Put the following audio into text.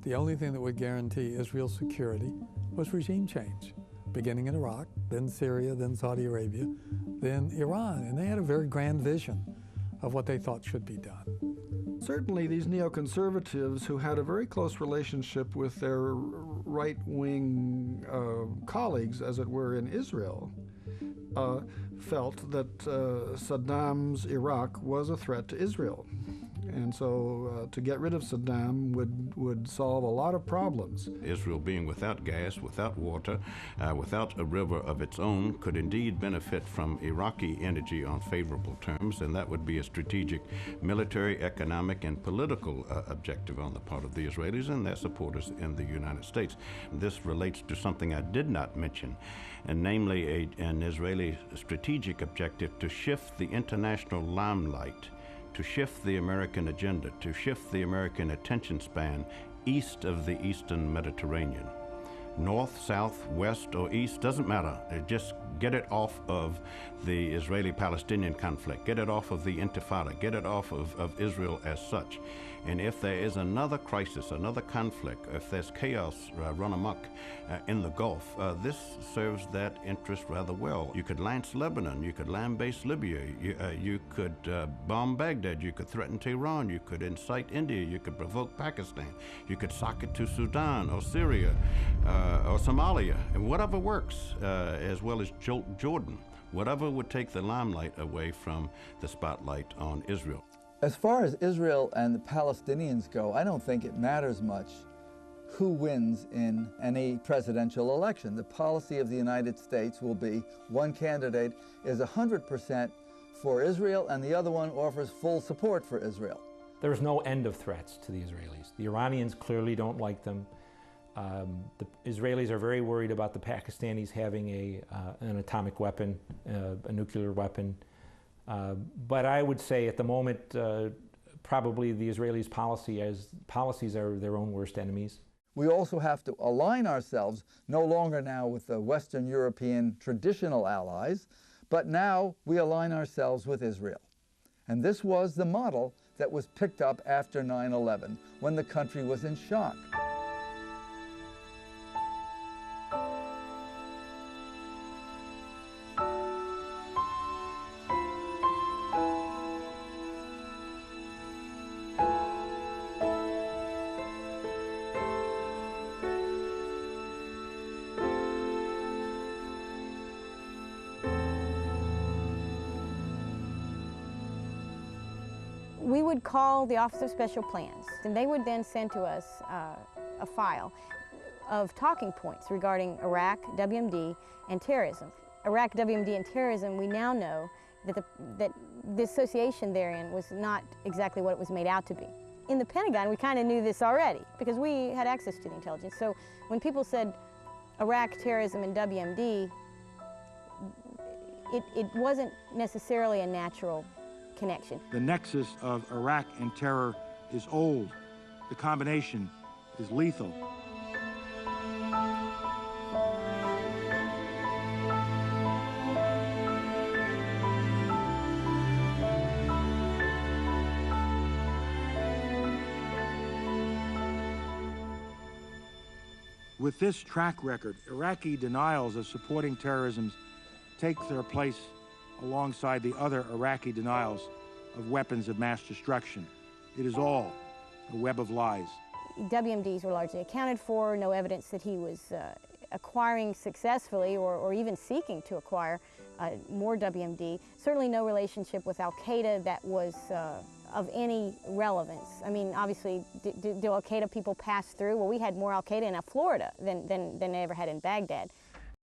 The only thing that would guarantee Israel's security was regime change, beginning in Iraq, then Syria, then Saudi Arabia, then Iran. And they had a very grand vision of what they thought should be done. Certainly these neoconservatives who had a very close relationship with their right-wing colleagues, as it were, in Israel, felt that Saddam's Iraq was a threat to Israel. And so to get rid of Saddam would solve a lot of problems. Israel, being without gas, without water, without a river of its own, could indeed benefit from Iraqi energy on favorable terms, and that would be a strategic military, economic, and political objective on the part of the Israelis and their supporters in the United States. This relates to something I did not mention, and namely an Israeli strategic objective to shift the international limelight, to shift the American agenda, to shift the American attention span east of the Eastern Mediterranean. North, south, west, or east, doesn't matter. Just get it off of the Israeli-Palestinian conflict, get it off of the Intifada, get it off of Israel as such. And if there is another crisis, another conflict, if there's chaos run amok in the Gulf, this serves that interest rather well. You could lance Lebanon, you could land-base Libya, you could bomb Baghdad, you could threaten Tehran, you could incite India, you could provoke Pakistan, you could sock it to Sudan or Syria or Somalia, and whatever works, as well as Jordan, whatever would take the limelight away from the spotlight on Israel. As far as Israel and the Palestinians go, I don't think it matters much who wins in any presidential election. The policy of the United States will be one candidate is 100% for Israel and the other one offers full support for Israel. There's no end of threats to the Israelis. The Iranians clearly don't like them. The Israelis are very worried about the Pakistanis having an atomic weapon, a nuclear weapon. But I would say at the moment, probably the Israelis' policies are their own worst enemies. We also have to align ourselves no longer now with the Western European traditional allies, but now we align ourselves with Israel. And this was the model that was picked up after 9/11, when the country was in shock. We would call the Office of Special Plans, and they would then send to us a file of talking points regarding Iraq, WMD, and terrorism. Iraq, WMD, and terrorism, we now know that the association therein was not exactly what it was made out to be. In the Pentagon, we kind of knew this already because we had access to the intelligence. So when people said Iraq, terrorism, and WMD, it wasn't necessarily a natural connection. The nexus of Iraq and terror is old. The combination is lethal. With this track record, Iraqi denials of supporting terrorism take their place alongside the other Iraqi denials of weapons of mass destruction. It is all a web of lies. WMDs were largely accounted for, no evidence that he was acquiring successfully or even seeking to acquire more WMD. Certainly no relationship with Al-Qaeda that was of any relevance. I mean, obviously, do Al-Qaeda people pass through? Well, we had more Al-Qaeda in Florida than they ever had in Baghdad.